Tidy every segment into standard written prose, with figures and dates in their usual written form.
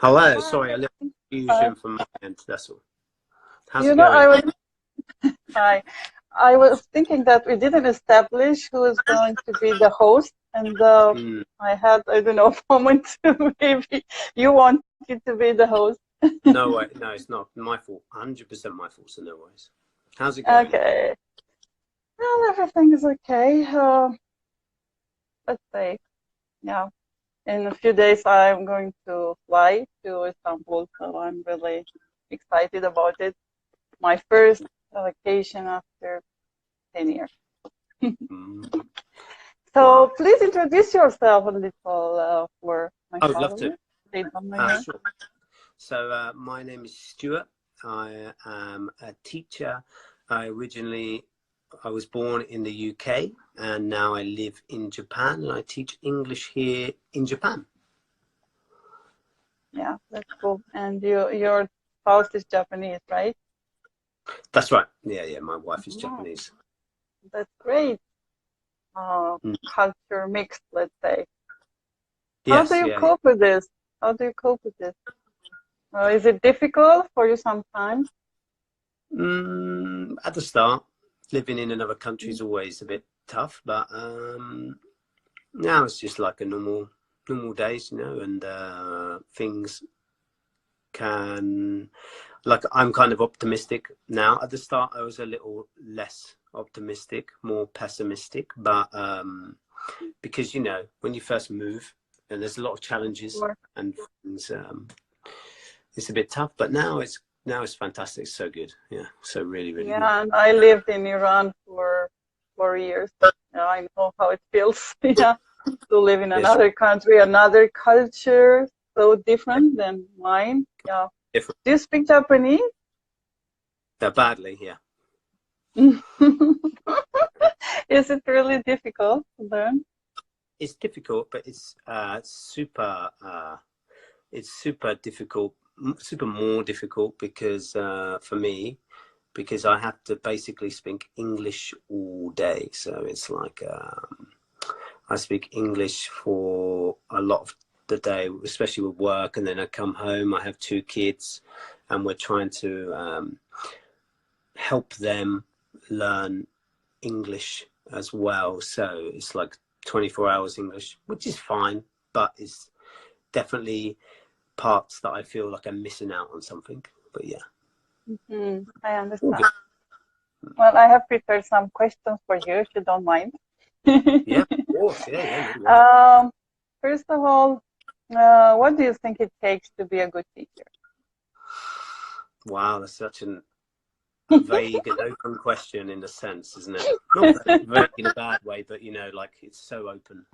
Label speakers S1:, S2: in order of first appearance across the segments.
S1: Hello,
S2: Hi.
S1: sorry, a little
S2: Hi.
S1: confusion from my end, that's all. How's
S2: You
S1: it
S2: know, I
S1: going?
S2: was hi. I was thinking that we didn't establish who is going to be the host, and
S1: Mm,
S2: I don't know, a moment maybe you wanted to be the host.
S1: no way, no, it's not my fault. 100% my fault, so no worries. How's it going?
S2: Okay. Well, everything is okay. Let's say, yeah. In a few days, I'm going to fly to Istanbul, so I'm really excited about it. My first vacation after 10 years.
S1: Mm,
S2: So
S1: wow.
S2: please introduce yourself a little for my
S1: I would love to.
S2: followers. They don't know you.
S1: Sure. So my name is Stuart. I am a teacher. I was born in the UK and now I live in Japan and I teach English here in Japan.
S2: Yeah, that's cool. And your spouse is Japanese, right?
S1: That's right. Yeah, my wife is
S2: Oh,
S1: Japanese.
S2: that's great.
S1: Mm.
S2: Culture mix, let's say. How do
S1: Yes,
S2: you
S1: yeah.
S2: cope with this? How do you cope with this? Is it difficult for you sometimes?
S1: At the start, living in another country is always a bit tough, but now it's just like a normal days, and things can, like, I'm kind of optimistic now. At the start, I was a little less optimistic, more pessimistic, but because when you first move, and there's a lot of challenges
S2: Or,
S1: and things, it's a bit tough. But now it's fantastic. It's so good. Yeah, so really good.
S2: yeah, and I lived in Iran for 4 years. Yeah, I know how it feels. Yeah, to live in
S1: It's
S2: another country, another culture, so different than mine. Yeah.
S1: different.
S2: Do you speak Japanese?
S1: Badly, yeah.
S2: Is it really difficult to learn?
S1: It's difficult, but it's super difficult, super more difficult because for me, because I have to basically speak English all day. So it's like I speak English for a lot of the day, especially with work, and then I come home. I have 2 kids, and we're trying to help them learn English as well. So it's like 24 hours English, which is fine, but it's definitely parts that I feel like I'm missing out on something. But yeah,
S2: I
S1: all
S2: understand.
S1: good.
S2: Well, I have prepared some questions for you, if you don't mind.
S1: Yeah, of course. Yeah, no worries.
S2: um, First of all, what do you think it takes to be a good teacher?
S1: Wow, that's such a vague and open question in a sense, isn't it? Not vague in a bad way, but like it's so open.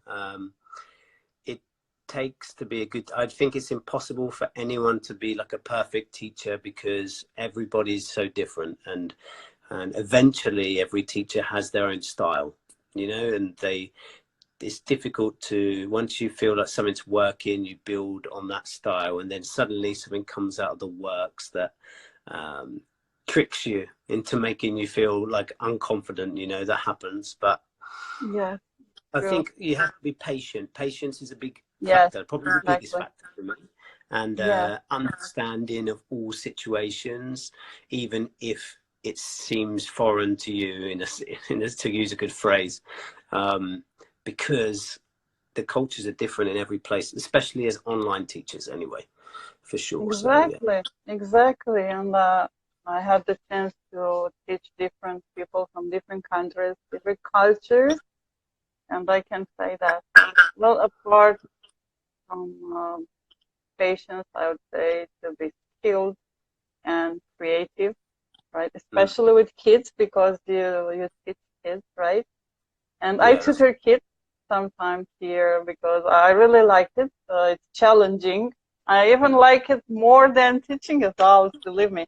S1: It takes to be a good. I think it's impossible for anyone to be like a perfect teacher because everybody's so different, and eventually every teacher has their own style, and it's difficult to, once you feel like something's working, you build on that style, and then suddenly something comes out of the works that um, tricks you into making you feel like unconfident. That happens, but
S2: Yes,
S1: I
S2: true.
S1: think you have to be patient. Patience is a big
S2: Yes,
S1: factor, probably the biggest
S2: exactly.
S1: factor for me, and
S2: Yes.
S1: understanding of all situations, even if it seems foreign to you, to use a good phrase, because the cultures are different in every place, especially as online teachers anyway, for sure. So yeah.
S2: Exactly, exactly. And I had the chance to teach different people from different countries, different cultures, and I can say that, well, apart from patience, I would say to be skilled and creative, right?
S1: Mm.
S2: Especially with kids because you teach kids, right? And I
S1: Yeah, that's
S2: tutor kids sometimes here because I really like it. It's challenging. I even like it more than teaching adults, believe me,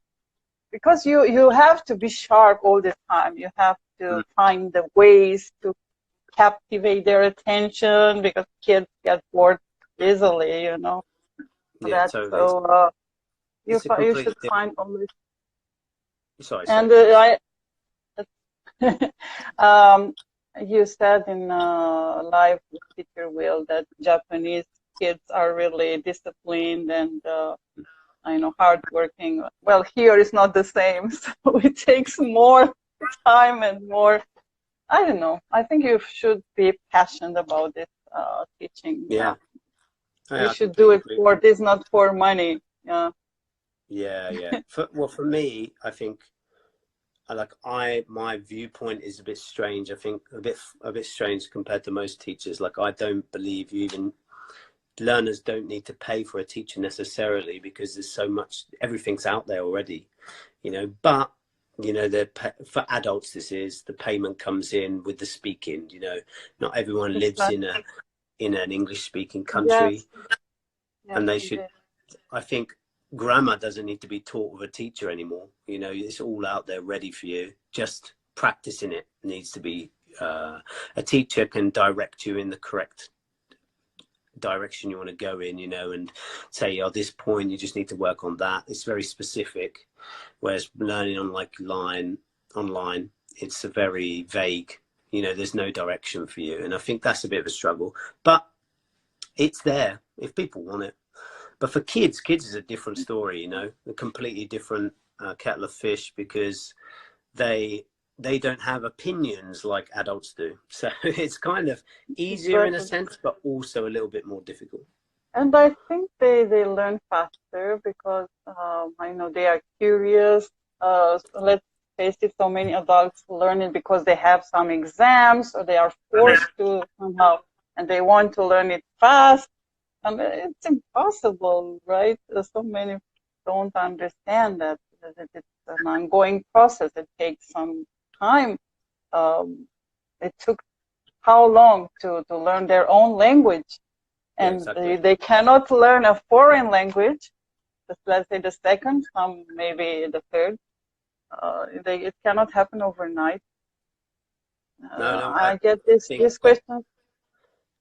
S2: because you have to be sharp all the time. You have to
S1: mm.
S2: find the ways to captivate their attention because kids get bored easily,
S1: Yeah,
S2: that.
S1: totally.
S2: So
S1: It's a
S2: you
S1: completely
S2: should
S1: different.
S2: find always.
S1: Sorry,
S2: And
S1: please.
S2: I um, you said in live with Teacher Will that Japanese kids are really disciplined and I know hardworking. Well, here it's not the same, so it takes more time and more. I don't know. I think you should be passionate about this teaching.
S1: Yeah,
S2: You
S1: I
S2: should do
S1: completely
S2: it
S1: agree.
S2: for this, not for money. Yeah.
S1: Yeah. For me, I think my viewpoint is a bit strange. I think a bit strange compared to most teachers. Like, I don't believe learners don't need to pay for a teacher necessarily, because there's so much, everything's out there already, but for adults, the payment comes in with the speaking. Not everyone lives in
S2: Exactly.
S1: an English speaking
S2: Yes.
S1: country,
S2: Yes,
S1: and
S2: indeed.
S1: I think grammar doesn't need to be taught with a teacher anymore. It's all out there ready for you. Just practicing it needs to be. A teacher can direct you in the correct direction you want to go in, and say, this point you just need to work on that. It's very specific. Whereas learning online, it's a very vague. There's no direction for you, and I think that's a bit of a struggle. But it's there if people want it. But for kids is a different story, a completely different kettle of fish, because they don't have opinions like adults do. So it's kind of easier in a
S2: Exactly.
S1: sense, but also a little bit more difficult.
S2: And I think they learn faster because I know they are curious. So let's face it, so many adults learn it because they have some exams or they are forced to somehow, and they want to learn it fast. And it's impossible, right? So many don't understand that it's an ongoing process. It takes some time. It took how long to learn their own language?
S1: Yeah,
S2: And
S1: exactly.
S2: they cannot learn a foreign language, let's say the second, some maybe the third. It cannot happen overnight.
S1: No, I
S2: I get
S1: think
S2: this question.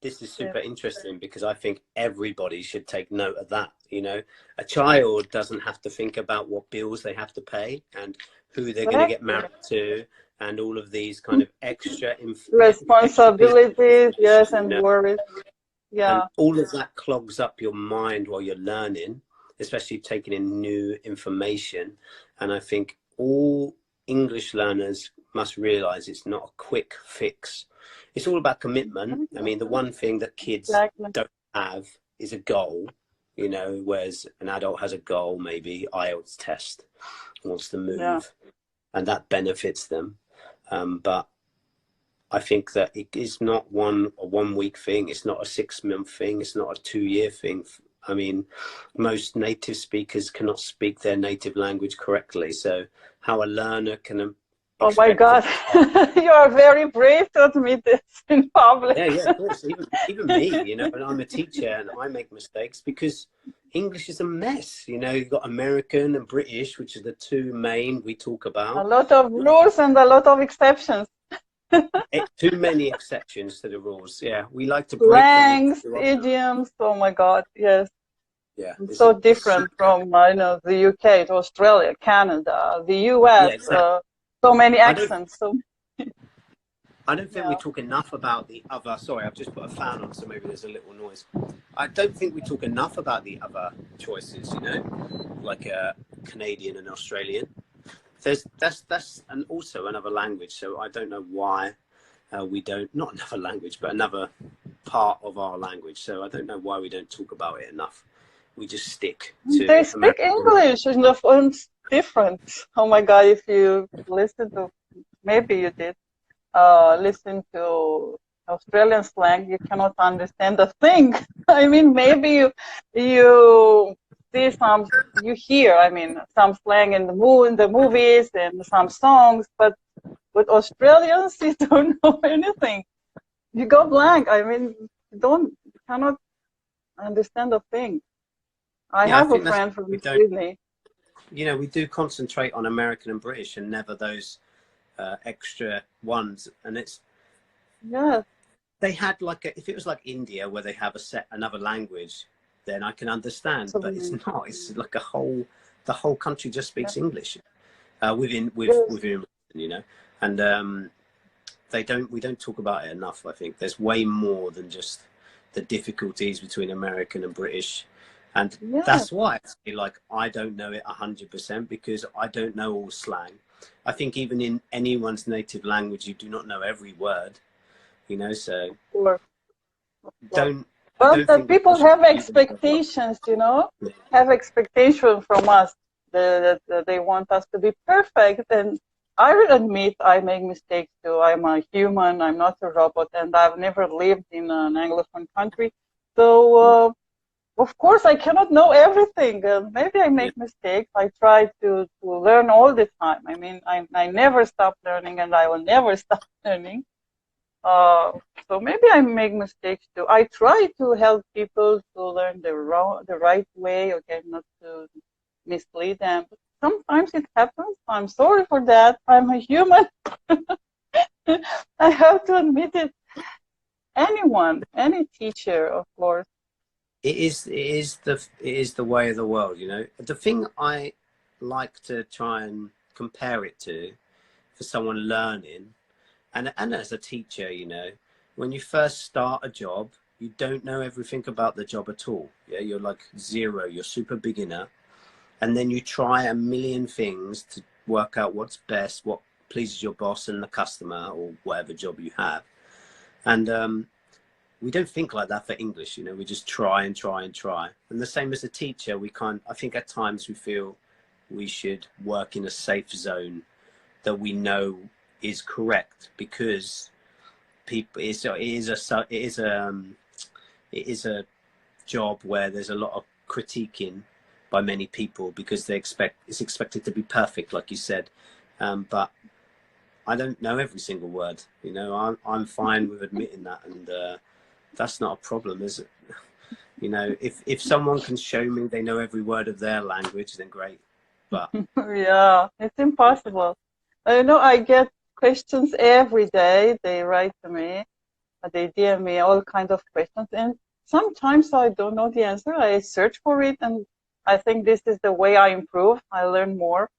S1: this is
S2: Yeah,
S1: super interesting, because I think everybody should take note of that. A child doesn't have to think about what bills they have to pay and who they're going to get
S2: exactly.
S1: married to, and all of these kind of extra pieces of
S2: Responsibilities, yes,
S1: information,
S2: and worries.
S1: and
S2: Yeah,
S1: all of that clogs up your mind while you're learning, especially taking in new information. And I think all English learners must realize it's not a quick fix. It's all about commitment. I mean, the one thing that kids
S2: exactly.
S1: don't have is a goal, whereas an adult has a goal, maybe IELTS test, wants to
S2: Yeah.
S1: move, and that benefits them. But I think that it is not a 1 week thing. It's not a 6 month thing. It's not a 2 year thing. I mean, most native speakers cannot speak their native language correctly. So how a learner can
S2: Oh my
S1: expect
S2: God, you are very brave to admit this in public.
S1: yeah, of course. Even me, and I'm a teacher and I make mistakes because English is a mess. You've got American and British, which are the two main we talk
S2: A
S1: about.
S2: lot of rules and a lot of exceptions.
S1: Too many exceptions to the rules. Yeah, we like to break the rules
S2: Slangs,
S1: too often.
S2: idioms. Oh my God, yes.
S1: Yeah,
S2: It's so different from the UK to Australia, Canada, the US.
S1: yeah, exactly.
S2: So many
S1: I don't
S2: accents. So
S1: I don't think we
S2: yeah,
S1: talk enough about the other. Sorry, I've just put a fan on, so maybe there's a little noise. I don't think we talk enough about the other choices. Like Canadian and Australian. That's and also another language. So I don't know why we don't, not another language, but another part of our language. So I don't know why we don't talk about it enough. We just stick
S2: they
S1: to
S2: speak
S1: American.
S2: English in the phone's different. Oh my God, if you listen to, maybe you did, listen to Australian slang, you cannot understand a thing. I mean, maybe you see you hear, I mean, some slang in the movies and some songs, but with Australians, you don't know anything. You go blank. I mean, you cannot understand a thing. I
S1: Yeah, I
S2: have a
S1: think that's
S2: friend
S1: we
S2: from
S1: don't.
S2: Sydney.
S1: We do concentrate on American and British and never those extra ones. And
S2: Yes,
S1: they had if it was like India where they have another language, then I can understand. But it's
S2: absolutely.
S1: not. It's like the whole country just
S2: Yeah.
S1: speaks English
S2: Yes.
S1: within, and we don't talk about it enough. I think there's way more than just the difficulties between American and British. And
S2: Yeah,
S1: that's why I feel like I don't know it 100% because I don't know all slang. I think even in anyone's native language, you do not know every word, you know, so
S2: sure, sure.
S1: don't, I
S2: But
S1: don't
S2: the
S1: think we
S2: people
S1: push
S2: have
S1: people so far.
S2: expectations, you know, have expectation from us that they want us to be perfect. And I will admit I make mistakes too. I'm a human. I'm not a robot, and I've never lived in an Anglophone country. So, of course, I cannot know everything. Maybe I
S1: Yeah.
S2: make mistakes. I try to learn all the time. I mean, I never stop learning, and I will never stop learning. Uh, so maybe I make mistakes too. I try to help people to learn the right way, okay, not to mislead them. But sometimes it happens. I'm sorry for that. I'm a human. I have to admit it. Anyone, any teacher, of course.
S1: It is the way of the world, you know. The thing I like to try and compare it to for someone learning, and as a teacher, you know, when you first start a job, you don't know everything about the job at all. Yeah, you're like zero, you're super beginner, and then you try a million things to work out what's best, what pleases your boss and the customer, or whatever job you have. And we don't think like that for English, you know. We just try and try and try. And the same as a teacher, I think at times we feel we should work in a safe zone that we know is correct because people it is a job where there's a lot of critiquing by many people because it's expected to be perfect, like you said. But I don't know every single word, you know. I'm fine with admitting that, and that's not a problem, is it? You know, if someone can show me they know every word of their language, then great. But
S2: Yeah, it's impossible. I know I get questions every day. They write to me, they DM me all kinds of questions, and sometimes I don't know the answer. I search for it, and I think this is the way I improve. I learn more.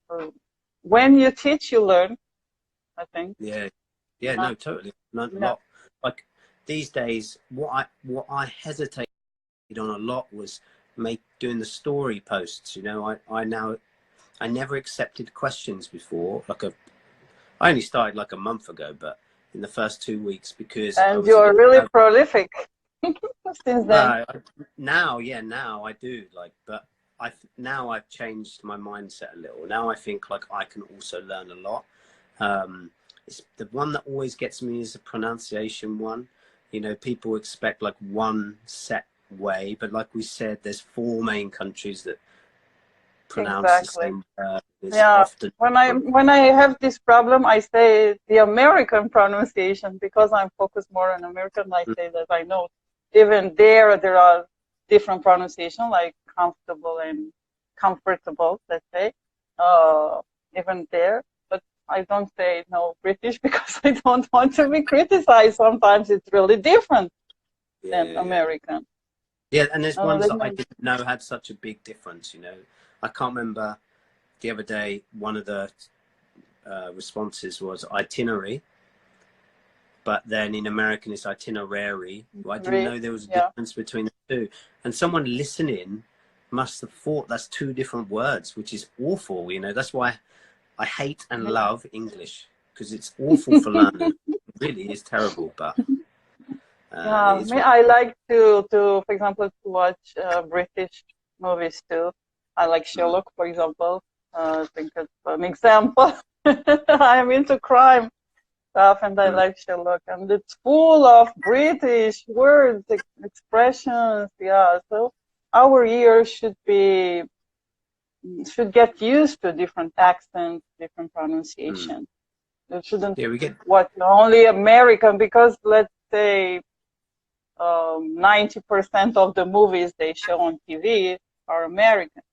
S2: Uh, When you teach, you learn, I think.
S1: yeah, yeah, no, totally, not a
S2: Yeah,
S1: lot. Like these days, what I hesitated on a lot was doing the story posts. You know, I never accepted questions before. I only started like a month ago, but in the first 2 weeks because I
S2: and
S1: was
S2: you
S1: a
S2: are
S1: bit
S2: really
S1: nervous.
S2: prolific since then.
S1: Now I do like, but now I've changed my mindset a little. Now I think like I can also learn a lot. It's the one that always gets me is the pronunciation one. You know, people expect like one set way, but like we said, there's four main countries that pronounce the
S2: Exactly.
S1: same it's
S2: Yeah.
S1: often different.
S2: When I have this problem, I say the American pronunciation because I'm focused more on American. I say that I know even there are different pronunciation like comfortable and comfortable. Let's say, uh, even there. But I don't say no British because I don't want to be criticized. Sometimes it's really different
S1: Yeah,
S2: than
S1: yeah, yeah.
S2: American.
S1: Yeah, and there's ones that I
S2: Then
S1: didn't know had such a big difference. You know, I can't remember the other day. One of the responses was itinerary, but then in American it's itinerary. I didn't know there was a
S2: yeah.
S1: difference between the two. And someone listening must have thought that's two different words, which is awful. You know, that's why I hate and love English because it's awful for learners. It really is terrible, but it
S2: Yeah,
S1: is
S2: me,
S1: what.
S2: I like for example, to watch British movies too. I like
S1: Mm,
S2: Sherlock, for example. I think that's an example. I'm into crime stuff, and I
S1: mm,
S2: like Sherlock, and it's full of British words, expressions. Yeah, so our ears should get used to different accents, different
S1: mm.
S2: pronunciation. It shouldn't
S1: Yeah, we get.
S2: watch only American because let's say 90% of the movies they show on TV are American.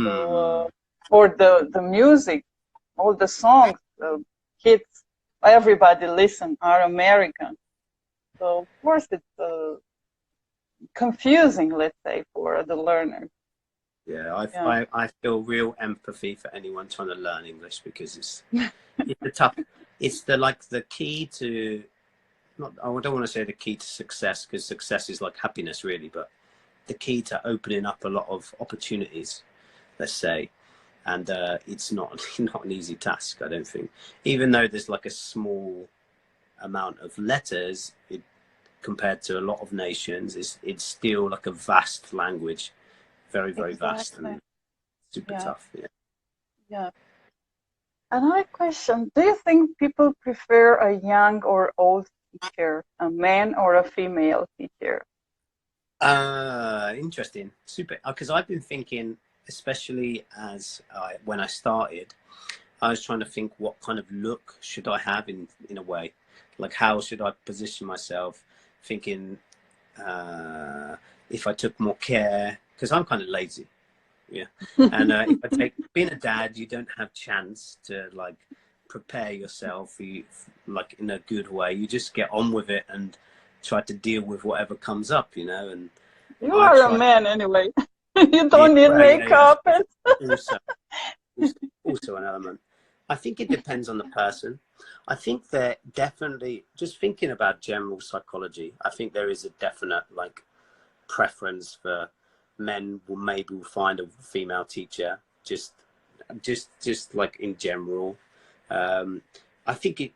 S2: So,
S1: Mm,
S2: or the music, all the songs, the hits, everybody listen are American. So, of course, it's confusing, let's say, for the learner.
S1: yeah,
S2: Yeah,
S1: I feel real empathy for anyone trying to learn English because it's a tough. It's the key to not, I don't want to say the key to success, because success is like happiness really, but the key to opening up a lot of opportunities, let's say. And it's not not an easy task, I don't think. Even though there's like a small amount of letters, compared to a lot of nations, it's still like a vast language, very, very vast and super tough. Yeah.
S2: Yeah. Another question: do you think people prefer a young or old teacher, a man or a female teacher?
S1: Interesting, super. Because I've been thinking, especially when I started, I was trying to think what kind of look should I have in a way, like how should I position myself, thinking if I took more care, because I'm kind of lazy. Yeah. And if I take being a dad, you don't have chance to like prepare yourself like in a good way. You just get on with it and try to deal with whatever comes up, you know. And
S2: You are a man anyway. You don't need
S1: well,
S2: makeup.
S1: Also an element. I think it depends on the person. I think that definitely, just thinking about general psychology, I think there is a definite like preference for men will maybe find a female teacher, just like in general. I think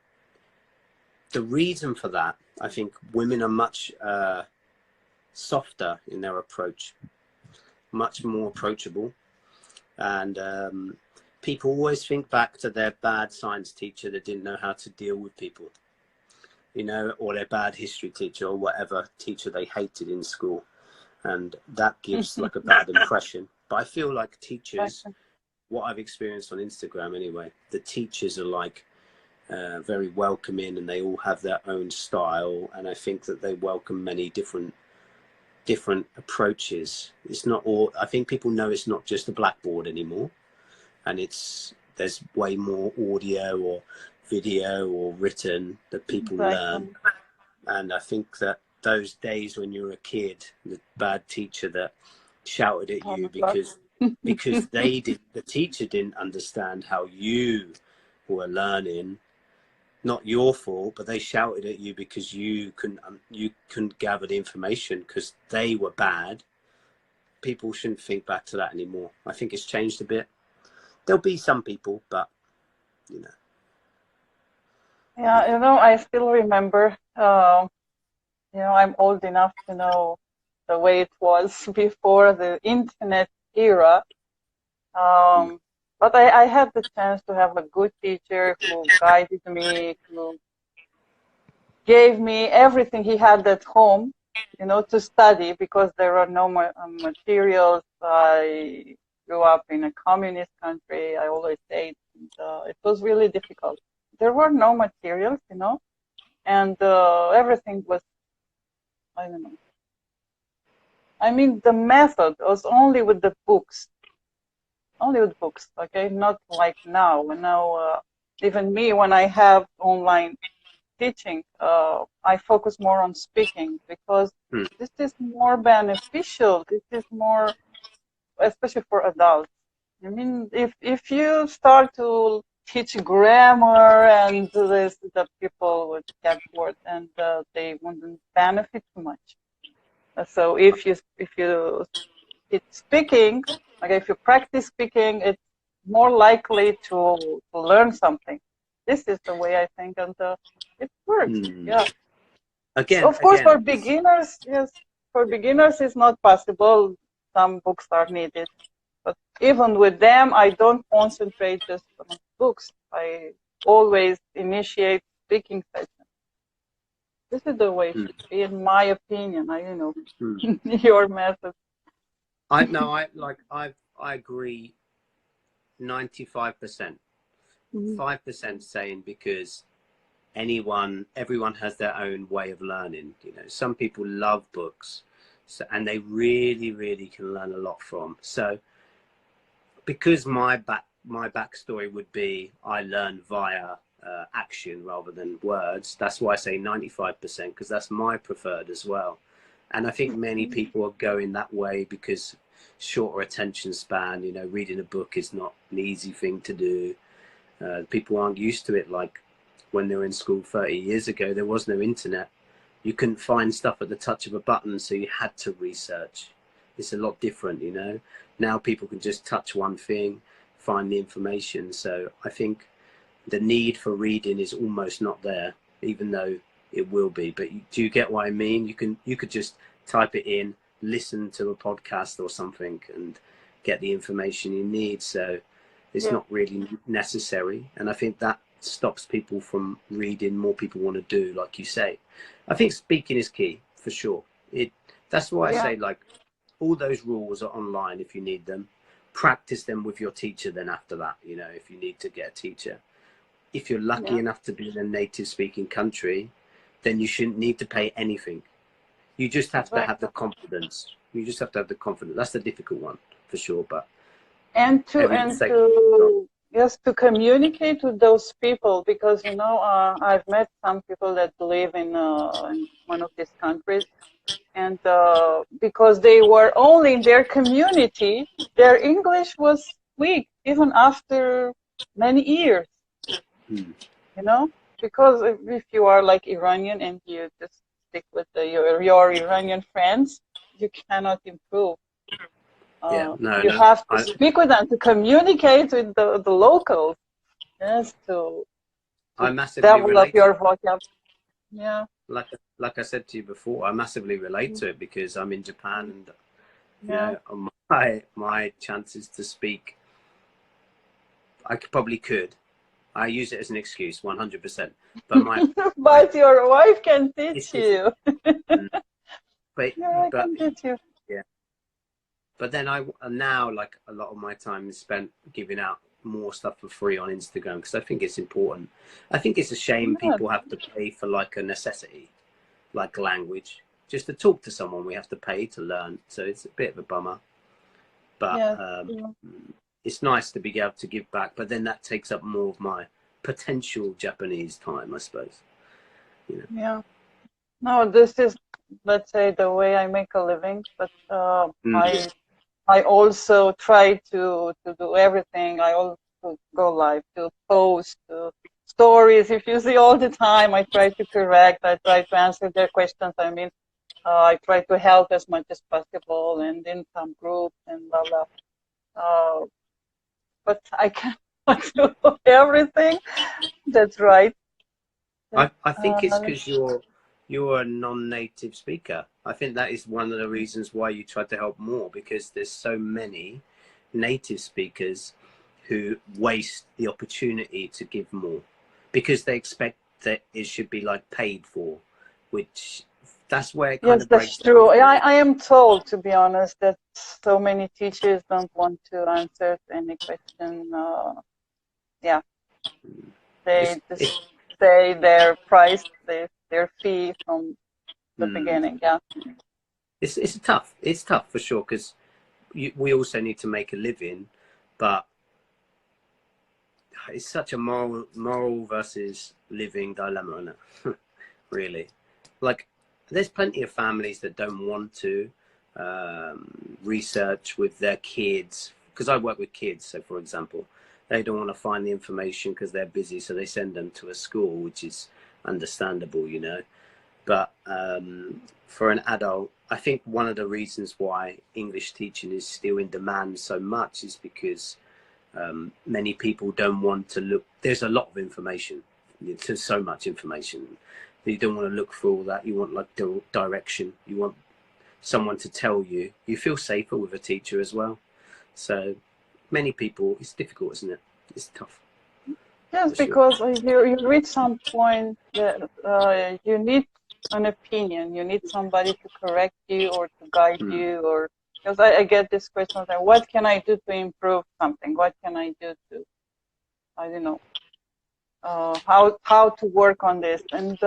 S1: the reason for that, I think women are much softer in their approach, much more approachable, and people always think back to their bad science teacher that didn't know how to deal with people, you know, or their bad history teacher or whatever teacher they hated in school. And that gives like a bad impression. But I feel like teachers, what I've experienced on Instagram anyway, the teachers are like very welcoming, and they all have their own style. And I think that they welcome many different approaches. It's not all, I think people know it's not just a blackboard anymore, and there's way more audio or video or written that people learn. And I think that those days when you were a kid, the bad teacher that shouted at you because the teacher didn't understand how you were learning, not your fault, but they shouted at you because you couldn't gather the information because they were bad. People shouldn't think back to that anymore. I think it's changed a bit. There'll be some people, but you know.
S2: Yeah, you know, I still remember, you know, I'm old enough to know the way it was before the internet era. But I had the chance to have a good teacher who guided me, who gave me everything he had at home, you know, to study, because there were no materials. I grew up in a communist country, I always say, and it was really difficult. There were no materials, you know, and everything was, I don't know. I mean, the method was only with the books. Only with books, okay? Not like now. Now, even me, when I have online teaching, I focus more on speaking, because this is more beneficial. This is more, especially for adults. I mean, if you start to teach grammar and this, the people would get bored, and they wouldn't benefit too much. So if you it's speaking, okay, if you practice speaking, it's more likely to learn something. This is the way I think, and it works. Yeah. Of course, for beginners, yes, for beginners it's not possible. Some books are needed, but even with them, I don't concentrate just on books. I always initiate speaking sessions. This is the way, in my opinion. I don't know your method.
S1: I agree 95%. 5% saying because everyone has their own way of learning. You know, some people love books, and they really, really can learn a lot from. So because my backstory would be I learned via action rather than words. That's why I say 95%, because that's my preferred as well. And I think many people are going that way because shorter attention span, you know, reading a book is not an easy thing to do. People aren't used to it. Like when they were in school 30 years ago, there was no internet. you couldn't find stuff at the touch of a button, so you had to research. It's a lot different, you know. Now people can just touch one thing, find the information. So I think the need for reading is almost not there, even though it will be. But do you get what I mean? You could just type it in, listen to a podcast or something, and get the information you need. So it's not really necessary. And I think that stops people from reading. More people want to do, like you say. I think speaking is key for sure. That's why I say, like, all those rules are online if you need them. Practice them with your teacher then after that, you know, if you need to get a teacher. If you're lucky enough to be in a native speaking country, then you shouldn't need to pay anything. You just have to have the confidence. You just have to have the confidence. That's the difficult one for sure. But
S2: to communicate with those people, because you know, I've met some people that live in one of these countries, and because they were only in their community, their English was weak even after many years. You know, because if you are like Iranian and you just stick with your Iranian friends, you cannot improve. You have to speak with them, to communicate with the locals, to develop your vocab. Yeah.
S1: Like I said to you before, I massively relate to it because I'm in Japan, and you know, my chances to speak, I probably could. I use it as an excuse, 100%. But
S2: your wife can teach you.
S1: But
S2: can teach you.
S1: Yeah. But then now, like, a lot of my time is spent giving out more stuff for free on Instagram because I think it's important. I think it's a shame people have to pay for like a necessity, like language. Just to talk to someone, we have to pay to learn. So it's a bit of a bummer. But it's nice to be able to give back. But then that takes up more of my potential Japanese time, I suppose. You know?
S2: Yeah. No, this is, let's say, the way I make a living. But I also try to do everything. I also go live, to post stories. If you see all the time, I try to correct. I try to answer their questions. I mean, I try to help as much as possible, and in some groups and blah blah. But I can't do everything. That's right.
S1: I think it's because you're a non-native speaker. I think that is one of the reasons why you try to help more, because there's so many native speakers who waste the opportunity to give more because they expect that it should be like paid for, which that's where it kind of breaks.
S2: Yes, that's true. I am told, to be honest, that so many teachers don't want to answer any question. They just say their price, their fee from the beginning. Yeah,
S1: it's tough. It's tough for sure, because we also need to make a living, but it's such a moral versus living dilemma, isn't it? Really, like, there's plenty of families that don't want to research with their kids, because I work with kids. So, for example, they don't want to find the information because they're busy, so they send them to a school, which is understandable, you know. But for an adult, I think one of the reasons why English teaching is still in demand so much is because many people don't want to look. There's a lot of information. There's so much information. You don't want to look for all that. You want like direction. You want someone to tell you. You feel safer with a teacher as well. So many people, it's difficult, isn't it? It's tough.
S2: Yes, because you reach some point that you need an opinion. You need somebody to correct you or to guide you, or because I get this question like, what can I do to improve something? What can I do to, I don't know, how to work on this? And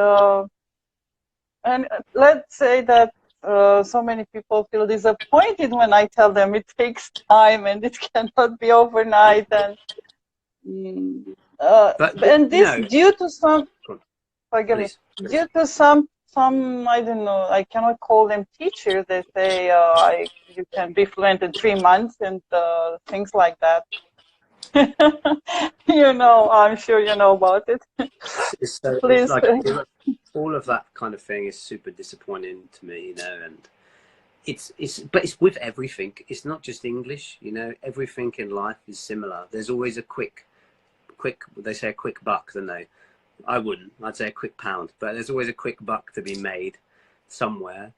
S2: let's say that so many people feel disappointed when I tell them it takes time and it cannot be overnight, and and this due to some, forgive me, due to some I don't know, I cannot call them teachers. They say you can be fluent in 3 months and things like that. You know, I'm sure you know about it.
S1: It's
S2: Please.
S1: all of that kind of thing is super disappointing to me, you know, and but it's with everything. It's not just English, you know, everything in life is similar. There's always a quick, they say a quick buck, don't they? I wouldn't, I'd say a quick pound, but there's always a quick buck to be made somewhere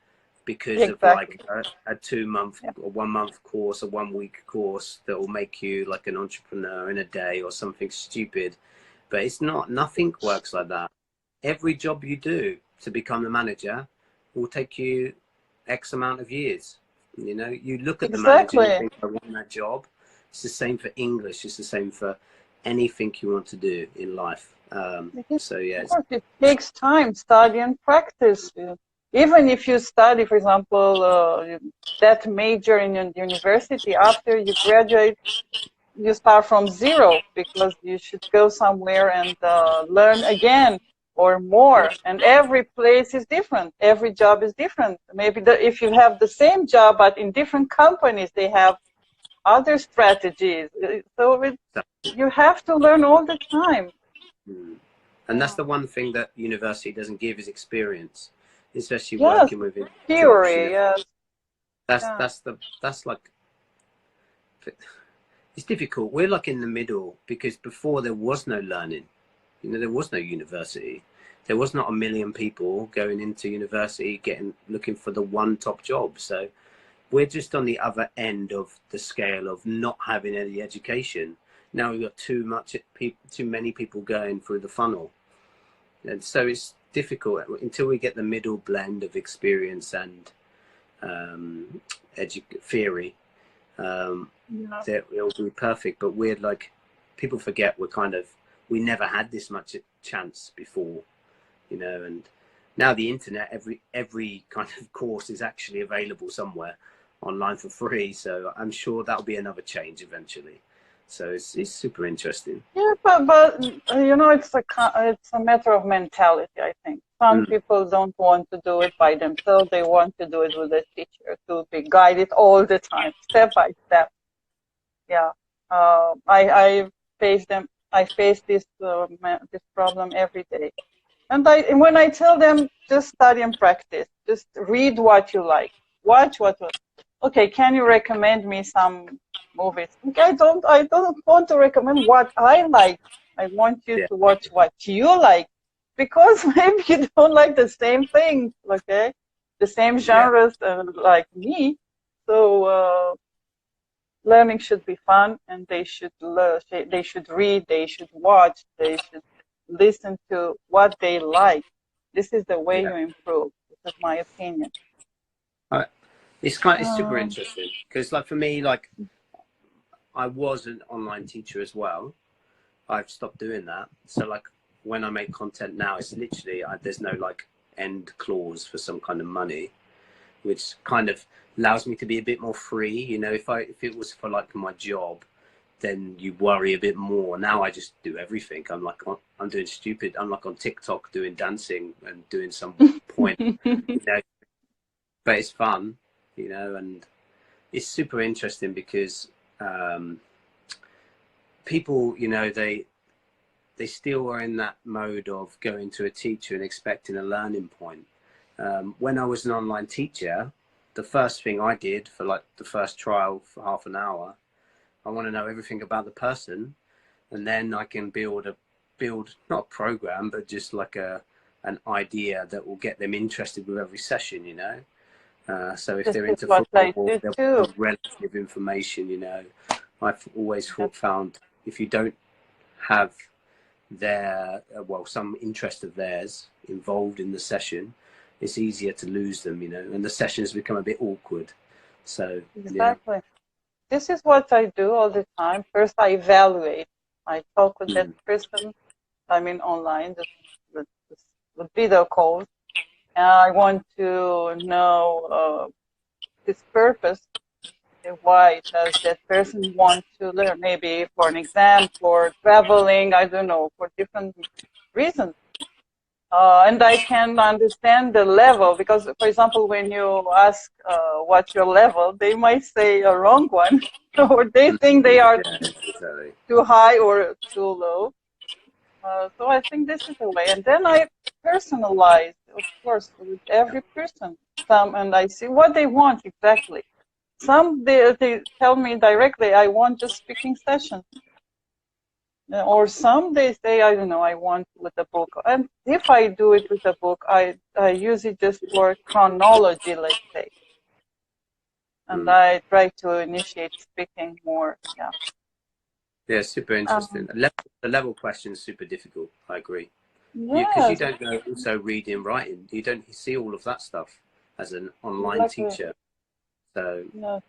S1: because of like a 2-month or 1-month course, a 1-week course that will make you like an entrepreneur in a day or something stupid. But it's not, nothing works like that. Every job you do to become the manager will take you X amount of years. You know, you look at the manager and you think, I want that job. It's the same for English. It's the same for anything you want to do in life. So yeah,
S2: it takes time, study and practice. Even if you study, for example, that major in university, after you graduate, you start from zero because you should go somewhere and learn again or more. And every place is different. Every job is different. Maybe if you have the same job, but in different companies, they have other strategies. So you have to learn all the time.
S1: And that's the one thing that university doesn't give is experience, especially working with it.
S2: Theory,
S1: jobs, you know? That's like, it's difficult. We're like in the middle because before there was no learning, you know, there was no university. There was not 1 million people going into university looking for the one top job. So we're just on the other end of the scale of not having any education. Now we've got too many people going through the funnel. And so it's difficult until we get the middle blend of experience and theory. That it'll be perfect. But we're like, people forget we never had this much chance before, you know, and now the internet, every kind of course is actually available somewhere online for free. So I'm sure that'll be another change eventually. So it's super interesting.
S2: Yeah, but you know, it's a matter of mentality, I think. Some people don't want to do it by themselves. They want to do it with a teacher, to be guided all the time, step by step. Yeah, I face this problem every day. And when I tell them, just study and practice, just read what you like, watch what. Okay, can you recommend me some movies? Okay, I don't want to recommend what I like. I want you to watch what you like, because maybe you don't like the same things, okay? The same genres like me. So learning should be fun, and they should learn. They should read. They should watch. They should listen to what they like. This is the way you improve. This is my opinion.
S1: It's super interesting because, like, for me, like, I was an online teacher as well. I've stopped doing that. So, like, when I make content now, it's literally there's no like end clause for some kind of money, which kind of allows me to be a bit more free. You know, if it was for like my job, then you worry a bit more. Now I just do everything. I'm doing stupid. I'm like on TikTok doing dancing and doing some point, you know, but it's fun. You know, and it's super interesting because people, you know, they still are in that mode of going to a teacher and expecting a learning point. When I was an online teacher, the first thing I did for like the first trial for half an hour, I want to know everything about the person, and then I can build not a program, but just like an idea that will get them interested with every session, you know. So if they're into football, they'll have relative information, you know. I've always found if you don't have some interest of theirs involved in the session, it's easier to lose them, you know, and the sessions become a bit awkward. So
S2: exactly. This is what I do all the time. First, I evaluate. I talk with that person. I mean, online, with video calls. And I want to know his purpose. Why does that person want to learn? Maybe for an exam, for traveling, I don't know, for different reasons. And I can understand the level, because, for example, when you ask what's your level, they might say a wrong one, or they think they are too high or too low. So I think this is the way. And then I personalize, of course, with every person. And I see what they want exactly. Some, they tell me directly, I want just speaking session. Or some they say, I don't know, I want with a book. And if I do it with a book, I use it just for chronology, let's say. And I try to initiate speaking more. Yeah.
S1: Yeah, super interesting. The level question is super difficult. I agree. Because
S2: Yes,
S1: you don't know also reading, writing. You don't see all of that stuff as an online
S2: exactly.
S1: teacher. So.
S2: Yeah.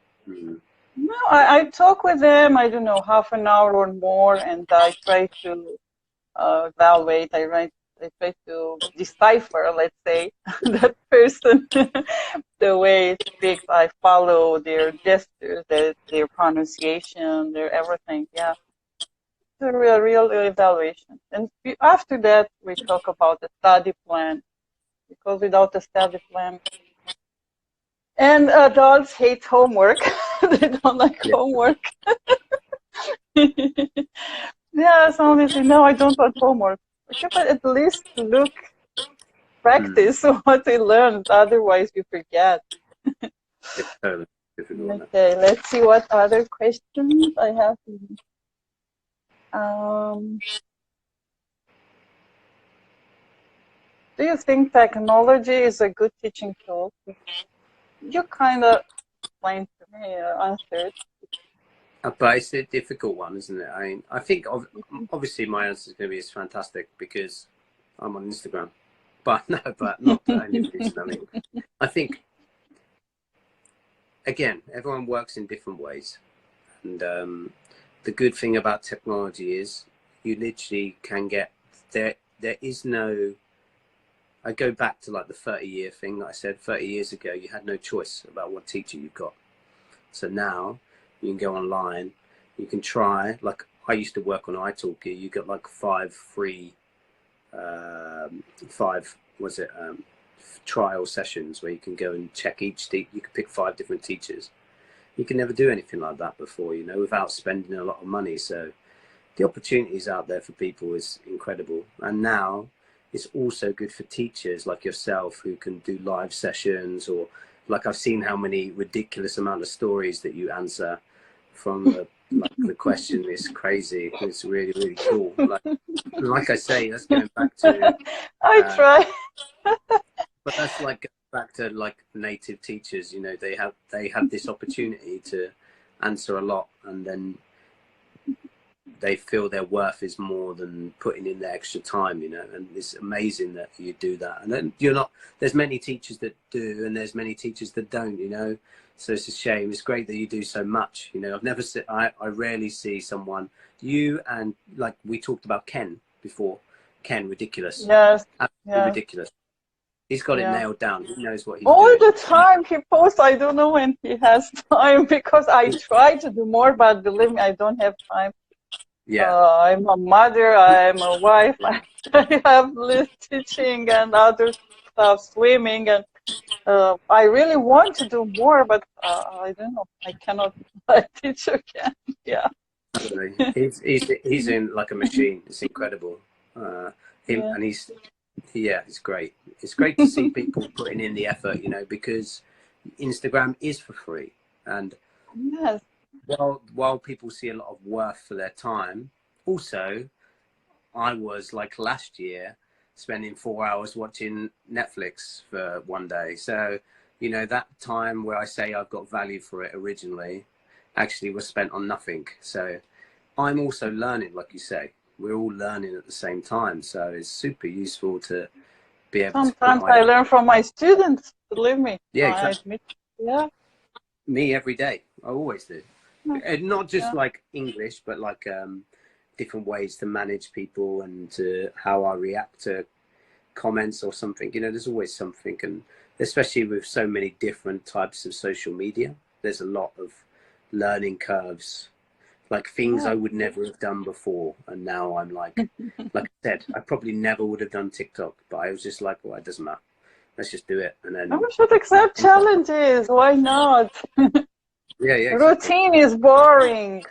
S2: No, I talk with them, I don't know, half an hour or more, and I try to evaluate, I try to decipher, let's say, that person, the way it speaks. I follow their gestures, their pronunciation, their everything. Yeah, it's a real evaluation. And after that, we talk about the study plan, because without a study plan, and adults hate homework. They don't like homework. Yeah, somebody say, no, I don't want homework. Okay, but at least practice what they learned. Otherwise, you forget.
S1: It's totally difficult.
S2: Okay, let's see what other questions I have. Do you think technology is a good teaching tool? You kind of explained to me, answered.
S1: But it's a difficult one, isn't it? I mean, I think obviously my answer is going to be it's fantastic because I'm on Instagram. But no, but not the only reason. I mean, I think, again, everyone works in different ways. And the good thing about technology is you literally can get, there is no, I go back to like the 30-year thing that I said 30 years ago, you had no choice about what teacher you've got. So now you can go online, you can try, like I used to work on iTalki, you got like 5 free, trial sessions where you can go and check each, you can pick 5 different teachers. You can never do anything like that before, you know, without spending a lot of money. So the opportunities out there for people is incredible. And now it's also good for teachers like yourself who can do live sessions, or like I've seen how many ridiculous amount of stories that you answer from the question is crazy. It's really, really cool. Like I say, that's going back to
S2: I try.
S1: but that's like back to like native teachers, you know, they have this opportunity to answer a lot, and then they feel their worth is more than putting in the extra time, you know. And it's amazing that you do that. And then there's many teachers that do, and there's many teachers that don't, you know. So it's a shame. It's great that you do so much, you know. I rarely see someone, you and like we talked about Ken before. Ken, ridiculous.
S2: Yes.
S1: Absolutely ridiculous. He's got it nailed down. He knows what he's
S2: all
S1: doing.
S2: the time he posts. I don't know when he has time, because I try to do more, but believe me, I don't have time.
S1: Yeah.
S2: I'm a mother, I'm a wife, I have teaching and other stuff, swimming, and I really want to do more, but I don't know, I cannot teach again. Yeah.
S1: He's in like a machine. It's incredible. And it's great. It's great to see people putting in the effort, you know, because Instagram is for free. And
S2: yes.
S1: While people see a lot of worth for their time, also, I was like last year spending 4 hours watching Netflix for one day. So, you know, that time where I say I've got value for it originally actually was spent on nothing. So I'm also learning, like you say, we're all learning at the same time. So it's super useful to be able
S2: Sometimes
S1: to
S2: I learn from my students, believe me.
S1: Yeah,
S2: I
S1: exactly.
S2: admit. Yeah.
S1: Me every day. I always do. And not just like English, but like different ways to manage people and to how I react to comments or something. You know, there's always something, and especially with so many different types of social media, there's a lot of learning curves, like things I would never have done before. And now I'm like I said, I probably never would have done TikTok, but I was just like, well, it doesn't matter. Let's just do it. And then
S2: we should accept challenges. Why not?
S1: Yeah, exactly.
S2: Routine is boring.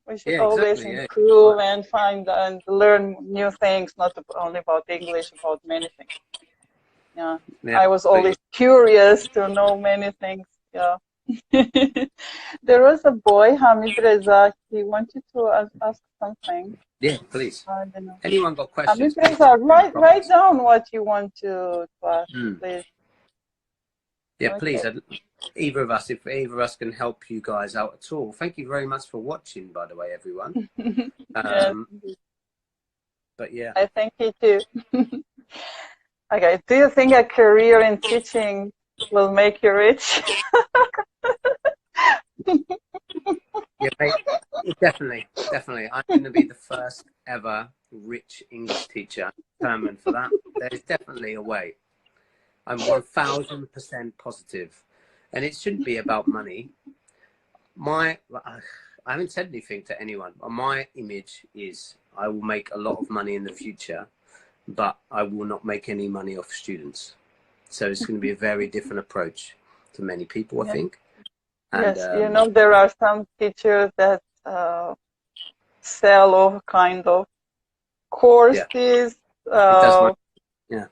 S2: We should
S1: Yeah,
S2: always
S1: exactly. Yeah.
S2: improve and find and learn new things, not only about English, about many things. Yeah,
S1: Yeah.
S2: I was
S1: But
S2: always curious to know many things. Yeah. There was a boy, Hamid Reza. He wanted to ask something.
S1: yeah, please.
S2: I don't know.
S1: Anyone got questions?
S2: Hamid
S1: Please put
S2: Reza,
S1: them in the
S2: write
S1: comments.
S2: down what you want to ask,
S1: Mm.
S2: please.
S1: Yeah,
S2: Okay.
S1: please. Either of us, if either of us can help you guys out at all. Thank you very much for watching, by the way, everyone.
S2: Yes,
S1: But yeah.
S2: I think he too. Okay. Do you think a career in teaching will make you rich?
S1: Yeah, mate, definitely, definitely. I'm going to be the first ever rich English teacher. I'm determined for that. There's definitely a way. I'm 1000% positive, and it shouldn't be about money. I haven't said anything to anyone. My image is I will make a lot of money in the future, but I will not make any money off students. So it's going to be a very different approach to many people, I
S2: Yeah.
S1: think. And
S2: Yes, you know, there are some teachers that sell all kind of courses,
S1: it does my, yeah.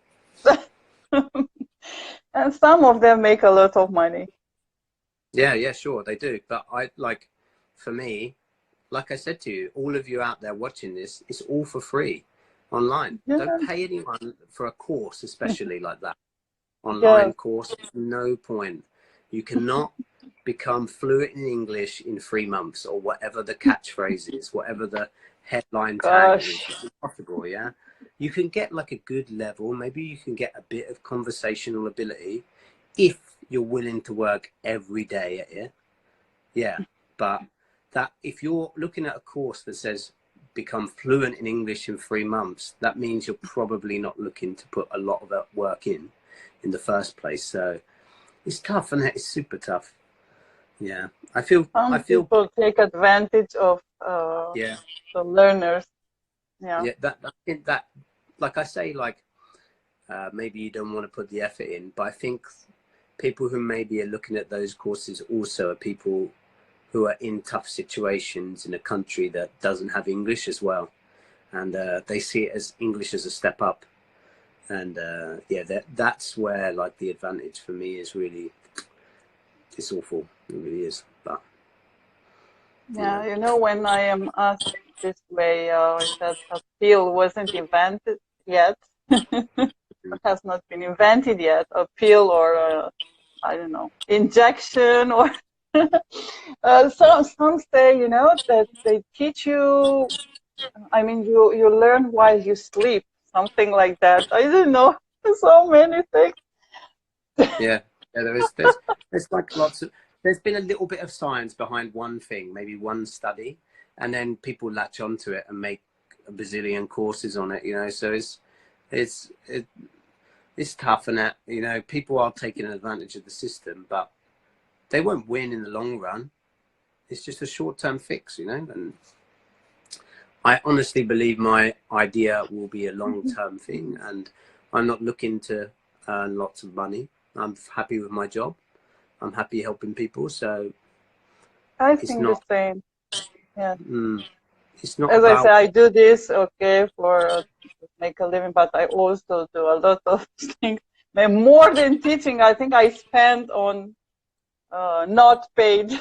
S2: and some of them make a lot of money.
S1: Yeah, sure, they do. But for me, like I said to you, all of you out there watching this, it's all for free online.
S2: Yeah,
S1: Don't pay anyone for a course, especially like that. Online
S2: yes,
S1: course, no point. You cannot become fluent in English in 3 months or whatever the catchphrase is, whatever the headline tag is.
S2: gosh.
S1: It's impossible, yeah? You can get like a good level, maybe you can get a bit of conversational ability if you're willing to work every day at it. Yeah, but that if you're looking at a course that says become fluent in English in 3 months, that means you're probably not looking to put a lot of that work in the first place. So it's tough, and it's super tough. Yeah, I feel
S2: Some people take advantage of
S1: yeah,
S2: the learners. Yeah.
S1: that I think that, like I say, maybe you don't want to put the effort in, but I think people who maybe are looking at those courses also are people who are in tough situations in a country that doesn't have English as well, and they see it as English as a step up. And that's where like the advantage for me is really, it's awful, it really is. But
S2: Yeah, you know, when I am asked this way, I said a pill wasn't invented yet. It has not been invented yet. A pill or I don't know, injection or some say, you know, that they teach you. I mean, you learn while you sleep, something like that. I don't know, so many things.
S1: yeah, there's like there's been a little bit of science behind one thing, maybe one study, and then people latch onto it and make a bazillion courses on it, you know. So it's tough, and that, you know, people are taking advantage of the system, but they won't win in the long run. It's just a short-term fix, you know. And I honestly believe my idea will be a long-term thing, and I'm not looking to earn lots of money. I'm happy with my job. I'm happy helping people. So
S2: I
S1: it's
S2: think the
S1: not,
S2: same. Yeah.
S1: it's not
S2: As I say,
S1: about,
S2: I do this, okay, for to make a living, but I also do a lot of things. More than teaching, I think I spend on not paid,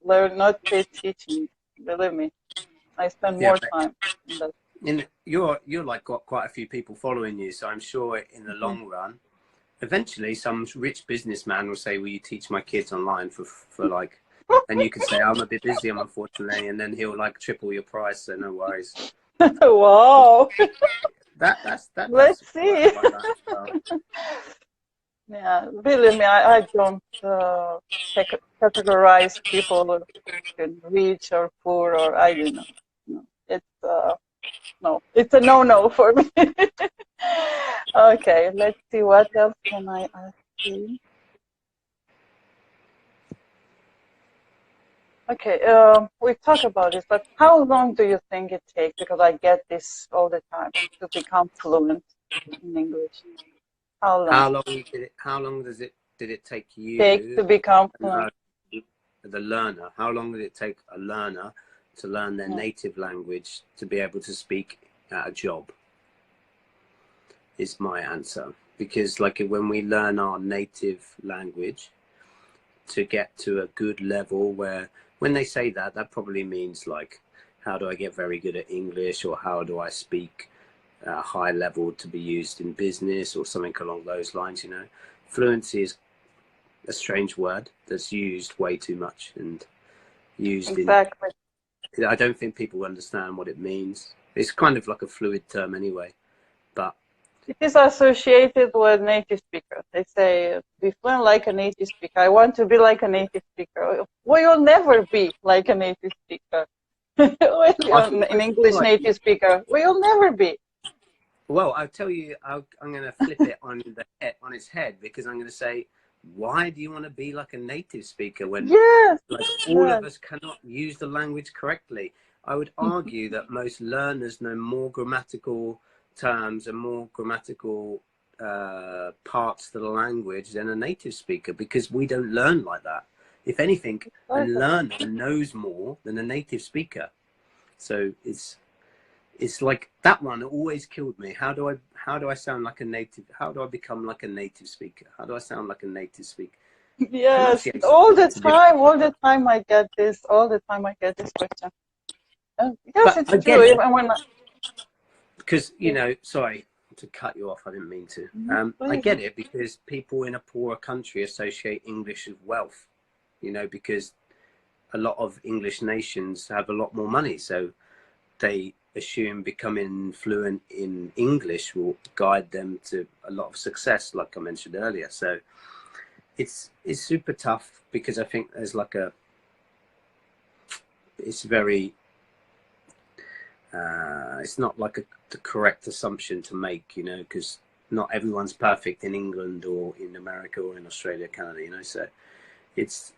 S2: not paid teaching. Believe me, I spend
S1: yeah,
S2: more time in that.
S1: you're like got quite a few people following you. So I'm sure in the long run, eventually some rich businessman will say, will you teach my kids online for like, and you can say, I'm a bit busy, unfortunately, and then he'll like triple your price. So no worries.
S2: Wow.
S1: That
S2: Let's
S1: does
S2: see.
S1: work like that as well.
S2: Yeah, believe me, I don't categorize people in rich or poor or I don't know. No, it's no, it's a no-no for me. Okay, let's see what else can I ask you. Okay, we talked about this, but how long do you think it takes? Because I get this all the time to become fluent in English. How long
S1: How long does it did it take
S2: take
S1: you
S2: to become
S1: to know,
S2: fluent?
S1: the learner, how long would it take a learner to learn their native language to be able to speak at a job? Is my answer. Because like when we learn our native language to get to a good level, where when they say that, that probably means like, how do I get very good at English, or how do I speak at a high level to be used in business or something along those lines, you know. Fluency is a strange word that's used way too much and used
S2: Exactly.
S1: I don't think people understand what it means. It's kind of like a fluid term anyway, but
S2: it is associated with native speakers. They say, be fluent like a native speaker. I want to be like a native speaker. Well, you'll never be like a native speaker. An English
S1: like,
S2: native speaker, well, you'll never be.
S1: Well, I'll tell you, I'm going to flip it on its head, because I'm going to say, why do you want to be like a native speaker when like, all of us cannot use the language correctly? I would argue that most learners know more grammatical terms and more grammatical parts to the language than a native speaker, because we don't learn like that. If anything, a learner knows more than a native speaker. So it's like that one always killed me. How do I sound like a native? How do I become like a native speaker? How do I sound like a native speaker?
S2: Yes, all the time I get this. All the time I get this question. Yes,
S1: but
S2: it's true. Even when
S1: because you know, sorry to cut you off. I didn't mean to. I get it, because people in a poorer country associate English with wealth. You know, because a lot of English nations have a lot more money, so they assume becoming fluent in English will guide them to a lot of success, like I mentioned earlier. So it's super tough, because I think there's like it's very it's not like the correct assumption to make, you know, because not everyone's perfect in England or in America or in Australia, Canada, you know. So it's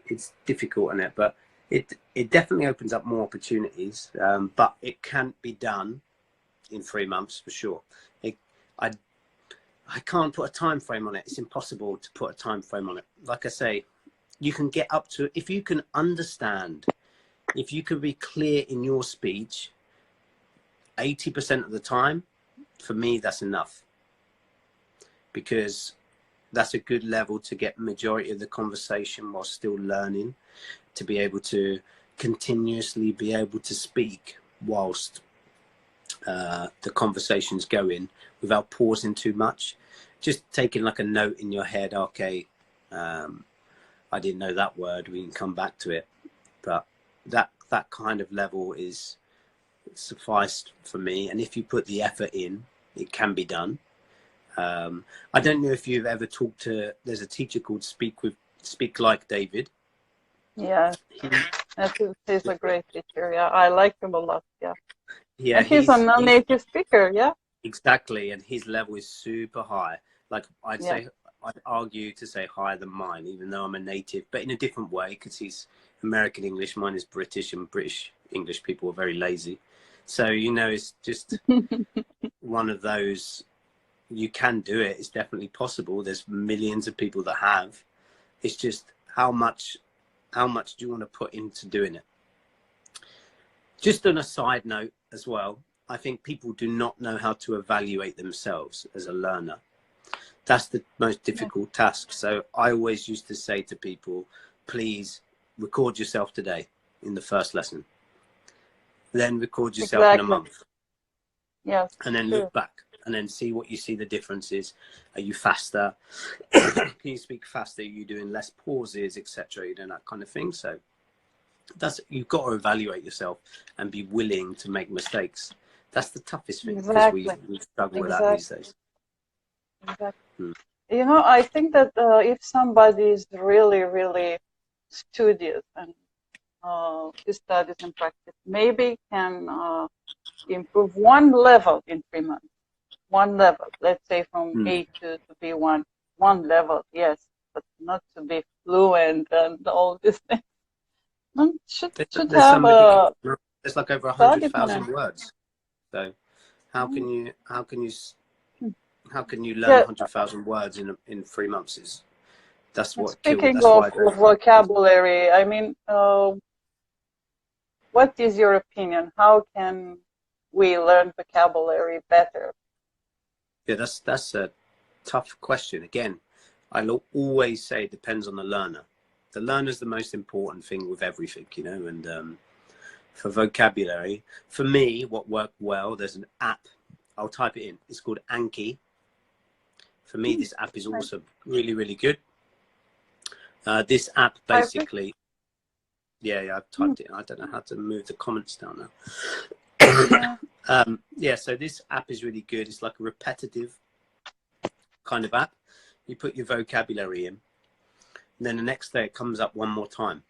S1: difficult in it, but it definitely opens up more opportunities, but it can't be done in 3 months for sure. I can't put a time frame on it. It's impossible to put a time frame on it. Like I say, you can get up to, if you can understand, if you can be clear in your speech 80% of the time, for me that's enough, because that's a good level to get majority of the conversation while still learning, to be able to continuously be able to speak whilst the conversation's going without pausing too much. Just taking like a note in your head, okay, I didn't know that word, we can come back to it. But that kind of level is sufficed for me, and if you put the effort in, it can be done. I don't know if you've ever talked to, there's a teacher called Speak Like David.
S2: Yeah, he's a great teacher. Yeah, I like him a lot. Yeah,
S1: yeah,
S2: and he's a non-native speaker. Yeah,
S1: exactly, and his level is super high. Like I'd argue to say higher than mine, even though I'm a native, but in a different way, because he's American English, mine is British, and British English people are very lazy. So, you know, it's just one of those, you can do it. It's definitely possible. There's millions of people that have. It's just how much do you want to put into doing it? Just on a side note as well, I think people do not know how to evaluate themselves as a learner. That's the most difficult task. So I always used to say to people, please record yourself today in the first lesson. Then record yourself in a month.
S2: Yes.
S1: And then look back and then see what you see the difference is. Are you faster? Can you speak faster? Are you doing less pauses, etc.? You know, that kind of thing. So you've got to evaluate yourself and be willing to make mistakes. That's the toughest thing, because we struggle with that these days.
S2: Exactly. You know, I think that if somebody is really, really studious and he studies and practice, maybe can improve one level in 3 months. One level, let's say from A to B1, one level, yes, but not to be fluent and all these things. Should have
S1: there's like over 100,000 words. So how can you learn 100,000 words in 3 months? That's what killed.
S2: Speaking
S1: That's why I
S2: of
S1: don't like it.
S2: vocabulary, I mean, what is your opinion? How can we learn vocabulary better?
S1: Yeah, that's a tough question. Again, I'll always say it depends on the learner. The learner's the most important thing with everything, you know. And for vocabulary, for me, what worked well, there's an app. I'll type it in. It's called Anki. For me, this app is also really, really good. This app basically, yeah, I've typed it in. I don't know how to move the comments down now. Yeah, so this app is really good. It's like a repetitive kind of app. You put your vocabulary in, and then the next day it comes up one more time.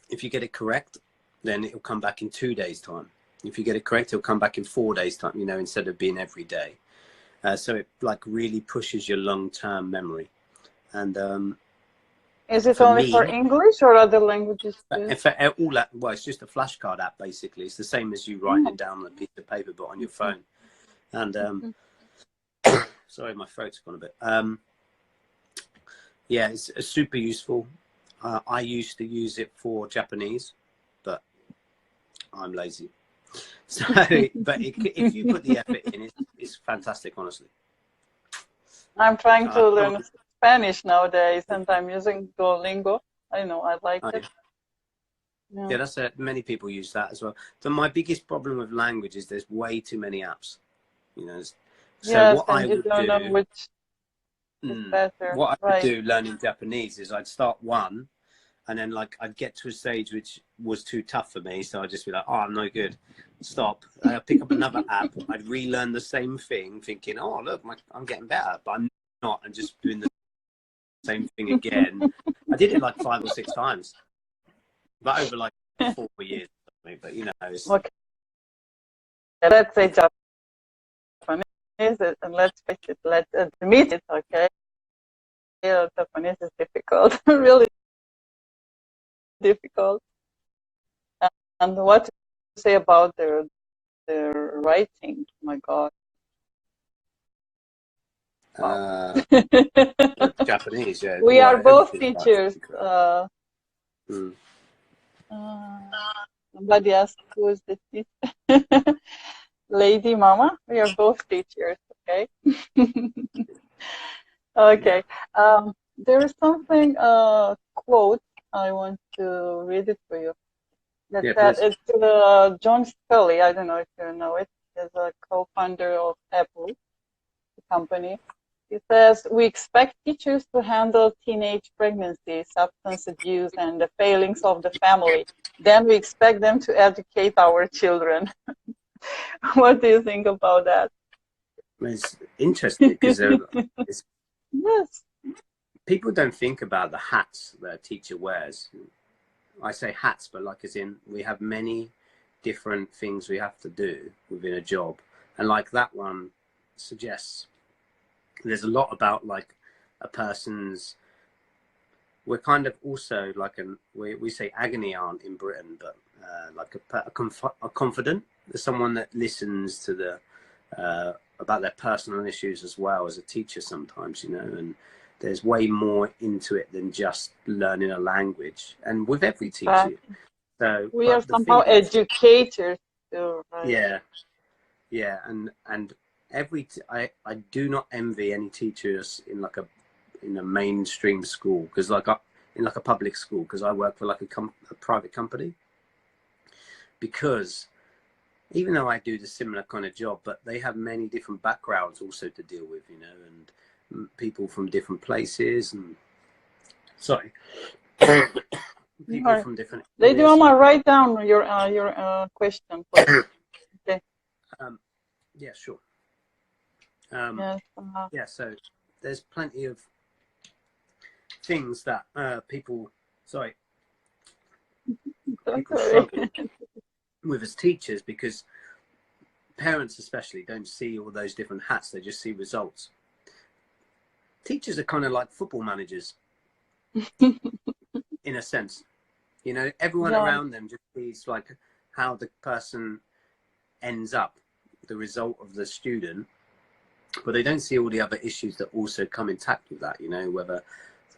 S1: If you get it correct, then it'll come back in 2 days' time. If you get it correct, it'll come back in 4 days' time, you know, instead of being every day. So it like really pushes your long-term memory. And
S2: is it
S1: for
S2: only
S1: me,
S2: for English or other languages too?
S1: for all that, well, it's just a flashcard app basically. It's the same as you writing it down on a piece of paper, but on your phone. And sorry, my throat's gone a bit. Yeah, it's super useful. I used to use it for Japanese, but I'm lazy. So, but if you put the effort in, it's fantastic, honestly.
S2: I'm trying to learn Spanish nowadays, and I'm using Duolingo. I know, I like it.
S1: Yeah, that's many people use that as well. So my biggest problem with language is there's way too many apps. You know, so
S2: yes,
S1: what
S2: and
S1: I
S2: you
S1: would
S2: don't know
S1: do,
S2: which is better.
S1: what I would
S2: Right.
S1: do learning Japanese is I'd start one, and then like I'd get to a stage which was too tough for me, so I'd just be like, oh, I'm no good. Stop. I'd pick up another app. I'd relearn the same thing, thinking, oh look, I'm getting better, but I'm not, and just doing the same thing again. I did it like 5 or 6 times, but over like 4 years. But you know, it's...
S2: Okay. Let's say Japanese, and let's face it, let's admit it, okay? Japanese is difficult, really difficult. And what to say about their writing? Oh my God. Wow.
S1: Japanese, yeah.
S2: We are both teachers. Somebody asked who is the teacher. Lady Mama, we are both teachers, okay? Okay. There is something, quote, I want to read it for you. It's John Scully, I don't know if you know it, he's a co-founder of Apple, the company. He says, we expect teachers to handle teenage pregnancy, substance abuse, and the failings of the family. Then we expect them to educate our children. What do you think about that?
S1: It's interesting because
S2: yes,
S1: people don't think about the hats that a teacher wears. I say hats, but like as in we have many different things we have to do within a job. And like that one suggests, there's a lot about like a person's, we're kind of also like we say agony aunt in Britain, but like a confidant. There's someone that listens to the about their personal issues as well as a teacher sometimes, you know, and there's way more into it than just learning a language. And with every teacher, so
S2: we are somehow educators too,
S1: right? Yeah, and I do not envy any teachers in like in a mainstream school, because like in like a public school, because I work for like a private company, because even though I do the similar kind of job, but they have many different backgrounds also to deal with, you know, and people from different places, and people from different.
S2: Lady Mama, write down your question, please. Okay.
S1: Yeah, sure. Yeah, so there's plenty of things that people struggle with as teachers, because parents especially don't see all those different hats, they just see results. Teachers are kind of like football managers in a sense, you know, everyone around them just sees like how the person ends up, the result of the student, but they don't see all the other issues that also come intact with that, you know, whether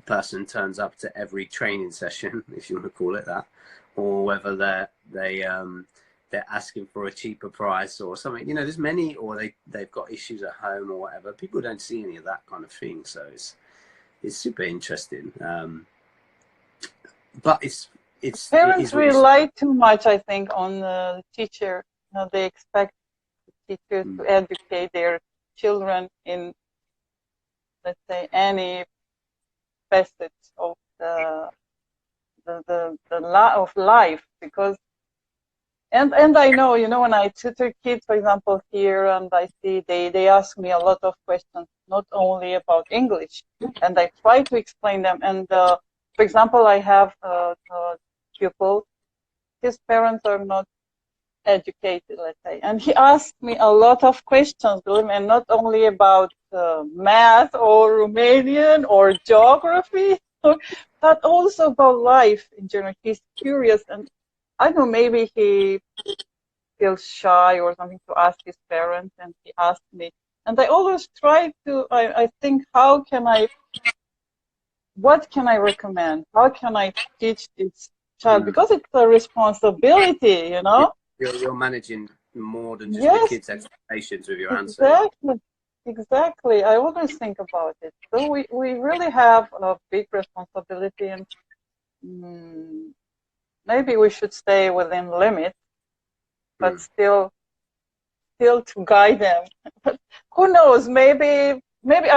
S1: person turns up to every training session, if you want to call it that, or whether they're asking for a cheaper price or something. You know, there's many, or they've got issues at home or whatever. People don't see any of that kind of thing, so it's super interesting. But it
S2: Parents
S1: is what you said.
S2: rely too much, I think, on the teacher. You know, they expect the teachers to educate their children in, let's say, any facets of of life, because and I know, you know, when I tutor kids, for example, here, and I see they ask me a lot of questions, not only about English, and I try to explain them. And for example, I have a pupil, his parents are not educated, let's say, and he asked me a lot of questions, and not only about math or Romanian or geography, but also about life in general. He's curious, and I don't know, maybe he feels shy or something to ask his parents, and he asked me. And I always try to, I think, what can I recommend? How can I teach this child? Because it's a responsibility, you know?
S1: You're managing more than just
S2: Yes,
S1: the kids' expectations with your answer.
S2: Exactly. I always think about it. So we really have a big responsibility, and maybe we should stay within limits, but still to guide them. But who knows? Maybe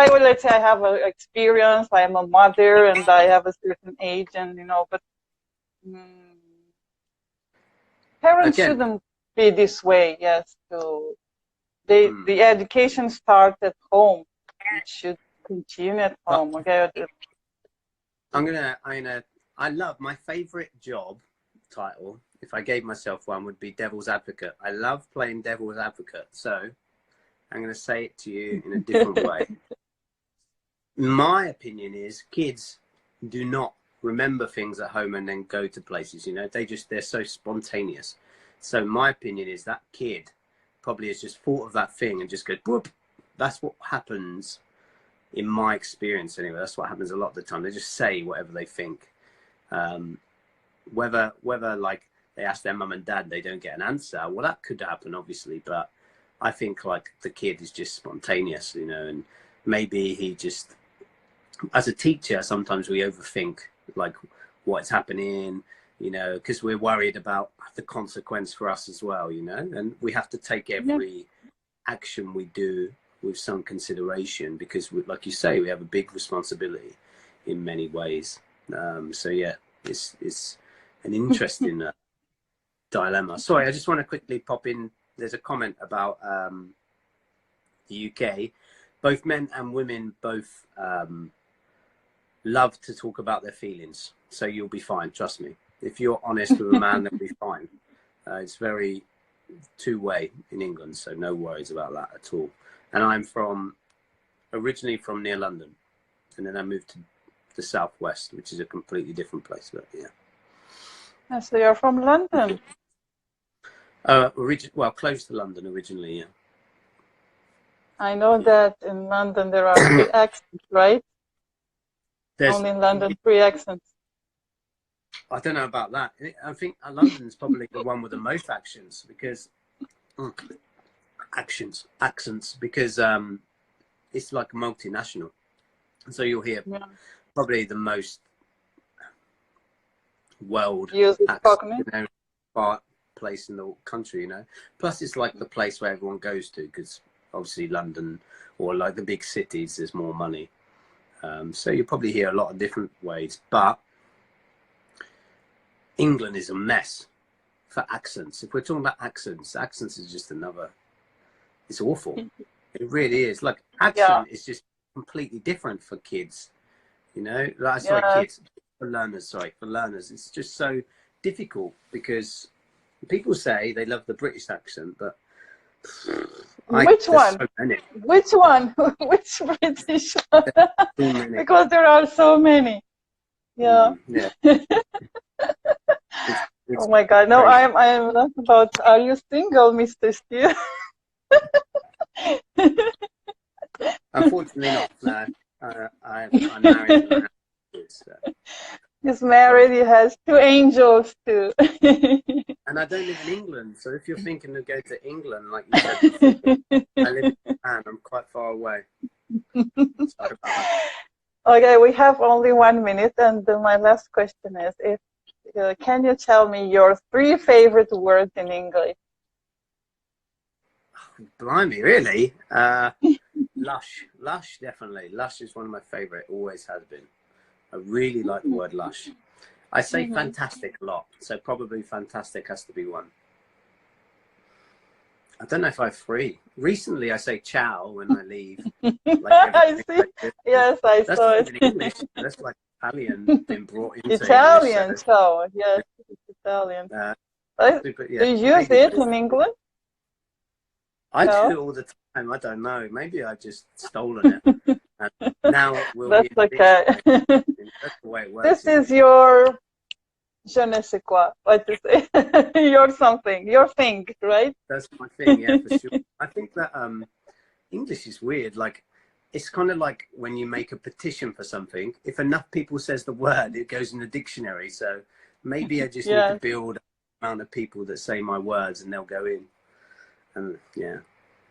S2: I will, let's say, I have an experience. I am a mother, and I have a certain age, and you know. But parents shouldn't be this way. Yes, the education starts at home. It should continue at home. Okay.
S1: I love my favorite job title, if I gave myself one, would be devil's advocate. I love playing devil's advocate. So I'm going to say it to you in a different way. My opinion is kids do not remember things at home and then go to places, you know, they're so spontaneous. So my opinion is that kid probably has just thought of that thing and just go, whoop. That's what happens in my experience anyway. That's what happens a lot of the time. They just say whatever they think. Whether like they ask their mum and dad, they don't get an answer. Well, that could happen, obviously, but I think like the kid is just spontaneous, you know, and maybe he just, as a teacher, sometimes we overthink like what's happening, you know, because we're worried about the consequence for us as well, you know, and we have to take every action we do with some consideration, because like you say, we have a big responsibility in many ways. So yeah, it's an interesting dilemma. Sorry, I just want to quickly pop in. There's a comment about the UK. Both men and women both love to talk about their feelings. So you'll be fine, trust me. If you're honest with a man, they'll be fine. It's very two-way in England, so no worries about that at all. And I'm originally from near London, and then I moved to the southwest, which is a completely different place, but yeah.
S2: So you're from London?
S1: Well, close to London originally, yeah.
S2: I know that in London there are 3 accents, right? Only in London, 3 accents.
S1: I don't know about that. I think London's probably the one with the most accents, because accents, because it's like multinational. So you'll hear probably the most world accent place in the country, you know. Plus it's like the place where everyone goes to, because obviously London, or like the big cities, there's more money. So you probably hear a lot of different ways, but England is a mess for accents. If we're talking about accents is just another, it's awful. It really is. Like accent is just completely different for kids, you know. Like, for learners, it's just so difficult, because people say they love the British accent, but
S2: which one? Which one? Which British one? Because there are so many. Yeah. Oh my God! No, I am not about. Are you single, Mr. Steele?
S1: Unfortunately not. No, I'm married. So,
S2: He's married. He has 2 angels too.
S1: and I don't live in England, so if you're thinking of going to England, like you said before, I live in Japan. I'm quite far away. Sorry about that.
S2: Okay, we have only 1 minute, and then my last question is: if can you tell me your 3 favorite words in English?
S1: Blimey, really? Lush, definitely. Lush is one of my favorite. Always has been. I really like the word lush. I say fantastic a lot, so probably fantastic has to be one. I don't know if I have 3. Recently, I say ciao when I leave. Like
S2: I see.
S1: like
S2: Yes, I
S1: that's
S2: saw
S1: not
S2: it.
S1: even English. That's like Italian been brought into
S2: Italian,
S1: English. So,
S2: so yes, it's Italian.
S1: yeah,
S2: Do you use
S1: maybe.
S2: it in England?
S1: I do
S2: No?
S1: it all the time. I don't know. Maybe I've just stolen it. And now it will be
S2: That's
S1: in the
S2: okay.
S1: dictionary. That's the way it works.
S2: This is your je ne sais quoi, what to say. Your something, your thing, right?
S1: That's my thing, yeah, for sure. I think that English is weird. Like, it's kind of like when you make a petition for something. If enough people says the word, it goes in the dictionary. So maybe I just need to
S2: Yes.
S1: build the amount of people that say my words, and they'll go in. And yeah,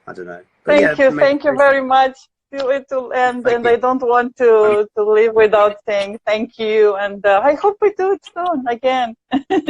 S1: I don't know. But yeah,
S2: Thank you very much. It will end, and I don't want to leave without saying thank you. And I hope we do it soon again.